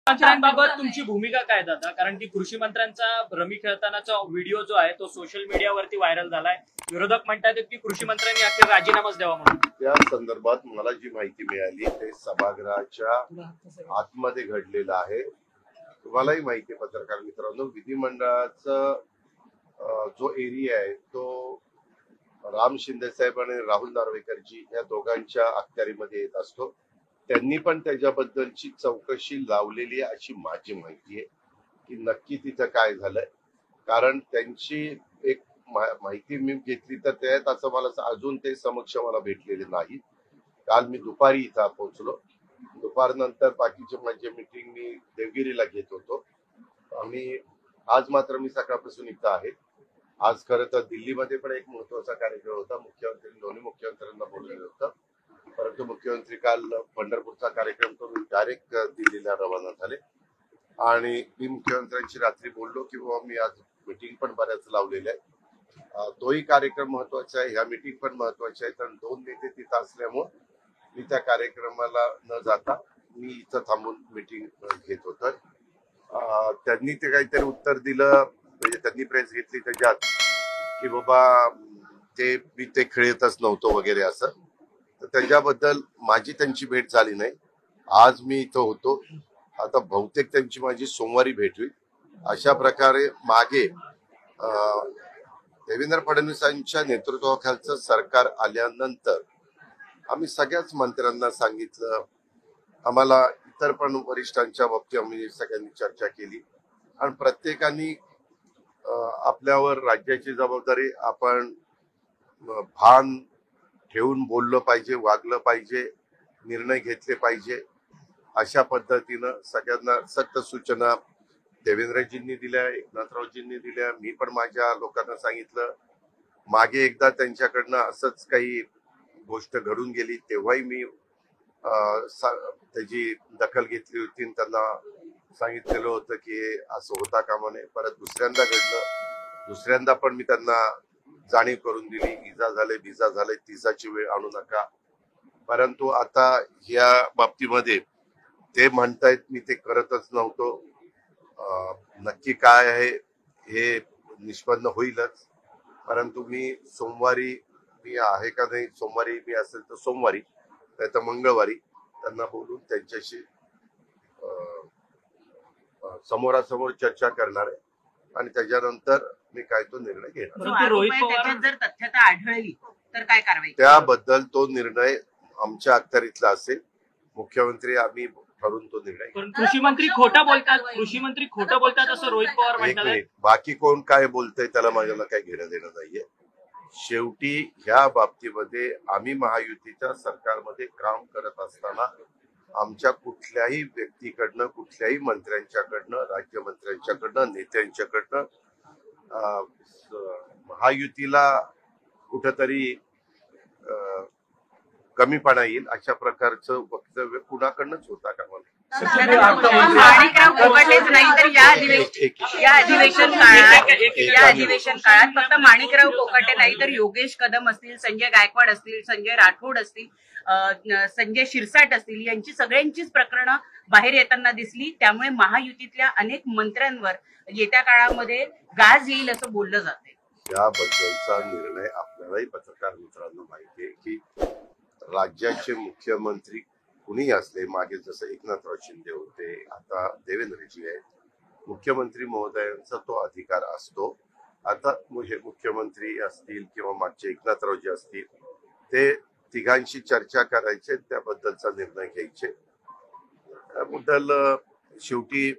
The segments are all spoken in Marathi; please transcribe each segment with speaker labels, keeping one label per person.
Speaker 1: मंत्र्यांबाबत तुमची भूमिका काय दादा? कारण की कृषी मंत्र्यांचा रमी खेळतानाचा व्हिडिओ जो आहे तो सोशल मीडियावरती व्हायरल झालाय. विरोधक म्हणतात की कृषी मंत्र्यांनी अखेर राजीनामाच द्यावा म्हणून.
Speaker 2: त्या संदर्भात मला जी माहिती मिळाली ते सभागृहाच्या आतमध्ये घडलेलं आहे. तुम्हालाही माहिती आहे पत्रकार मित्रांनो, विधिमंडळाचा जो एरिया आहे तो राम शिंदे साहेब आणि राहुल नार्वेकरजी या दोघांच्या अखत्यारीमध्ये येत असतो. त्यांनी पण त्याच्याबद्दलची चौकशी लावलेली आहे अशी माझी माहिती आहे की नक्की तिथं काय झालंय. कारण त्यांची एक माहिती मी घेतली तर त्यात असं मला अजून ते समक्ष मला भेटलेले नाही. काल मी दुपारी इथं पोहोचलो. दुपारनंतर बाकीचे माझे मीटिंग मी देवगिरीला घेत होतो आणि आज मात्र मी सकाळपासून इथं आहे. आज खरं तर दिल्लीमध्ये पण एक महत्वाचा कार्यक्रम होता. दोन्ही मुख्यमंत्र्यांना बोललेलं होतं, परंतु मुख्यमंत्री काल पंढरपूरचा कार्यक्रम करून डायरेक्ट दिल्लीला रवाना झाले आणि मी मुख्यमंत्र्यांशी रात्री बोललो की बाबा मी आज मीटिंग पण बऱ्याच लावलेल्या आहे. तोही कार्यक्रम महत्वाचा आहे, ह्या मीटिंग पण महत्वाची आहे. तर दोन नेते तिथं असल्यामुळे मी त्या कार्यक्रमाला न जाता मी इथं थांबून मीटिंग घेत होतो. त्यांनी ते काहीतरी उत्तर दिलं, म्हणजे त्यांनी प्रेस घेतली त्याच्यात की बाबा ते खेळतच नव्हतो वगैरे असं. तर त्याच्याबद्दल माझी त्यांची भेट झाली नाही. आज मी इथं होतो. आता बहुतेक त्यांची माझी सोमवारी भेट होईल. अशा प्रकारे मागे देवेंद्र फडणवीसांच्या नेतृत्वाखालचं सरकार आल्यानंतर आम्ही सगळ्याच मंत्र्यांना सांगितलं, आम्हाला इतर पण वरिष्ठांच्या बाबतीत आम्ही सगळ्यांनी चर्चा केली आणि प्रत्येकाने आपल्यावर राज्याची जबाबदारी आपण भान ठेवून बोललं पाहिजे, वागलं पाहिजे, निर्णय घेतले पाहिजे. अशा पद्धतीनं सगळ्यांना सक्त सूचना देवेंद्रजींनी दिल्या, एकनाथरावजींनी दिल्या. मी पण माझ्या लोकांना सांगितलं. मागे एकदा त्यांच्याकडनं असंच काही गोष्ट घडून गेली तेव्हाही मी त्याची दखल घेतली होती. त्यांना सांगितलेलं होतं की असं होता कामा नये. परत दुसऱ्यांदा घडलं, दुसऱ्यांदा पण मी त्यांना जाणीव करून दिली, इजा झाले, विजा झाले, तिजाची वेळ आणू नका. परंतु आता या बाबतीमध्ये ते म्हणतायत मी ते करतच नव्हतो. नक्की काय आहे हे निष्पन्न होईलच. परंतु मी सोमवारी मी आहे का नाही, सोमवारी मी असेल तर सोमवारी नाही तर मंगळवारी त्यांना बोलून त्यांच्याशी समोरासमोर चर्चा करणार आहे आणि त्याच्यानंतर मी काय तो निर्णय घेणार.
Speaker 3: रोहित पवार जर तथ्यता आढळली तर काय कारवाई?
Speaker 2: त्याबद्दल तो निर्णय आमच्या अखत्यारीतला असेल. मुख्यमंत्री आम्ही ठरवून तो निर्णय.
Speaker 1: कृषी मंत्री खोटं बोलतात असं रोहित पवार म्हणतात.
Speaker 2: बाकी कोण काय बोलतंय त्याला माझ्याला काही घेणं देणं नाहीये. शेवटी ह्या बाबतीमध्ये आम्ही महायुतीच्या सरकारमध्ये काम करत असताना आमच्या कुठल्याही व्यक्तीकडनं, कुठल्याही मंत्र्यांच्याकडनं, राज्यमंत्र्यांच्याकडनं, नेत्यांच्याकडनं महायुतीला कुठंतरी कमीपणा येईल अशा प्रकारचं वक्तव्य कुणाकडनंच होता कामा नये.
Speaker 3: या अधिवेशन काळात फक्त माणिकराव कोकाटे नाही तर योगेश कदम असतील, संजय गायकवाड असतील, संजय राठोड असतील, संजय शिरसाट असतील, यांची सगळ्यांचीच प्रकरणं बाहेर येताना दिसली. त्यामुळे महायुतीतल्या अनेक मंत्र्यांवर येत्या काळामध्ये गाज येईल असं बोललं जाते.
Speaker 2: याबद्दलचा निर्णय आपल्यालाही पत्रकार मित्रांनो माहिती आहे की राज्याचे मुख्यमंत्री कुणी असले, मागे जसं एकनाथराव शिंदे होते, आता देवेंद्रजी आहेत, मुख्यमंत्री महोदयांचा तो अधिकार असतो. आता मुख्यमंत्री असतील किंवा मागचे एकनाथरावजी असतील, ते तिघांशी चर्चा करायचे, त्याबद्दलचा निर्णय घ्यायचे. त्याबद्दल शेवटी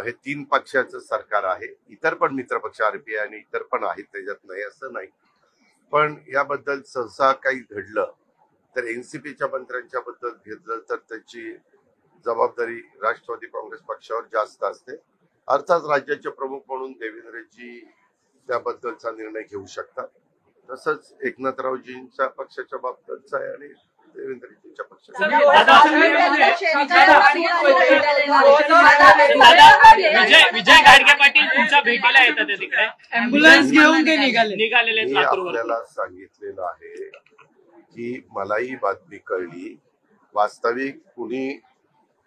Speaker 2: हे तीन पक्षाचं सरकार आहे. इतर पण मित्रपक्ष आरपीआय आणि इतर पण आहेत, त्याच्यात नाही असं नाही. पण याबद्दल सहसा काही घडलं तर एनसीपीच्या मंत्र्यांच्या बद्दल घेतलं तर त्याची जबाबदारी राष्ट्रवादी काँग्रेस पक्षावर जास्त असते. अर्थात राज्याचे प्रमुख म्हणून देवेंद्रजी त्याबद्दलचा निर्णय घेऊ शकतात. तसंच एकनाथरावजींच्या पक्षाच्या बाबतीतचा आहे आणि देवेंद्रजींच्या पक्षाचा.
Speaker 1: विजय गाडगे पाटील तुमच्या भेटीला येतात तिकडे, अँब्युलन्स घेऊन ते निघालेले.
Speaker 2: मी आपल्याला सांगितलेलं आहे की मलाही बातमी कळली. वास्तविक कुणी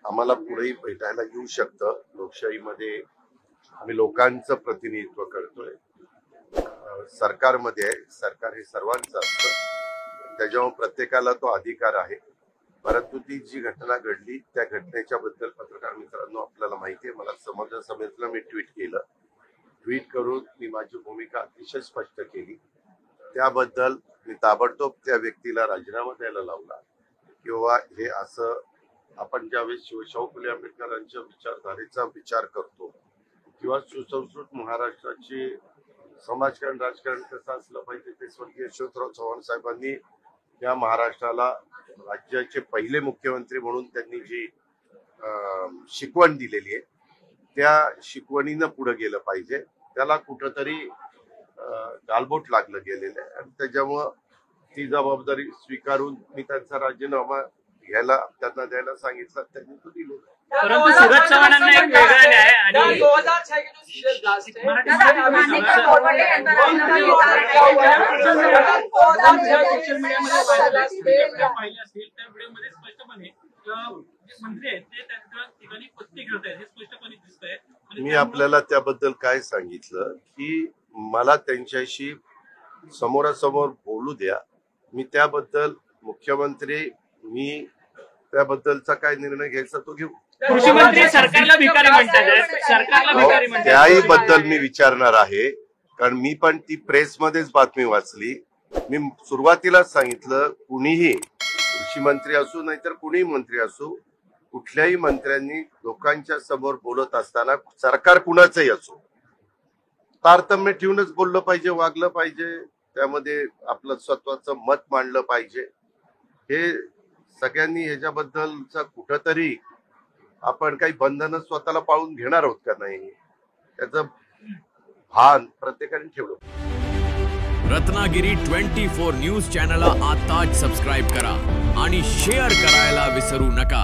Speaker 2: आम्हाला पुढेही भेटायला येऊ शकतं. लोकशाहीमध्ये आम्ही लोकांचं प्रतिनिधित्व करतोय. सरकारमध्ये आहे, सरकार हे सर्वांचं असतं, त्याच्यामुळे प्रत्येकाला तो अधिकार आहे. परंतु ती जी घटना घडली त्या घटनेच्या बद्दल पत्रकार मित्रांनो आपल्याला माहिती आहे, मला समजलं, मी ट्विट केलं. ट्विट करून मी माझी भूमिका अतिशय स्पष्ट केली. त्याबद्दल मी ताबडतोब त्या व्यक्तीला राजीनामा द्यायला लावला. किंवा हे असं आपण ज्यावेळेस शाहू फुले आंबेडकरांच्या विचारधारेचा विचार करतो किंवा सुसंस्कृत महाराष्ट्राचे समाजकारण राजकारण कसं असलं पाहिजे ते स्वर्गीय यशवंतराव चव्हाण साहेबांनी या महाराष्ट्राला राज्याचे पहिले मुख्यमंत्री म्हणून त्यांनी जी शिकवण दिलेली आहे त्या शिकवणीनं पुढे गेलं पाहिजे. त्याला कुठंतरी गालबोट लागलं गेलेलं आहे आणि त्याच्यामुळं ती जबाबदारी स्वीकारून मी त्यांचा राजीनामा घ्यायला त्यांना द्यायला सांगितलं, त्यांनी तो दिलेला.
Speaker 1: परंतु सूरज चव्हाणांना एक वेगळा न्याय आणि सोशल मीडियामध्ये पाहिले असतील त्या व्हिडिओमध्ये स्पष्टपणे मंत्री आहेत ते त्यांच्या ठिकाणी कुस्ती खेळत आहेत हे स्पष्टपणे दिसतंय.
Speaker 2: मी आपल्याला त्याबद्दल काय सांगितलं की मला त्यांच्याशी समोरासमोर बोलू द्या. मी त्याबद्दल मुख्यमंत्री मी त्याबद्दलचा काय निर्णय घ्यायचा तो घेऊ.
Speaker 1: कृषी मंत्री सरकारला भिकारी म्हणतात, सरकारला भिकारी म्हणतात.
Speaker 2: त्याही बद्दल मी विचारणार आहे, कारण मी पण ती प्रेसमध्येच बातमी वाचली. मी सुरुवातीलाच सांगितलं कुणीही कृषी मंत्री असू नाहीतर कुणीही मंत्री असू कुठल्याही मंत्र्यांनी लोकांच्या समोर बोलत असताना सरकार कुणाचंही असो तारतम्य ठेवूनच बोललं पाहिजे, वागलं पाहिजे, त्यामध्ये आपलं स्वतःचं मत मांडलं पाहिजे. हे सगळ्यांनी ह्याच्याबद्दलचा कुठंतरी आपण काही बंधनं स्वतःला पाळून घेणार आहोत का नाही त्याचं भान प्रत्येकाने ठेवलं.
Speaker 4: रत्नागिरी 24 न्यूज चॅनलला आताच सबस्क्राईब करा आणि शेअर करायला विसरू नका.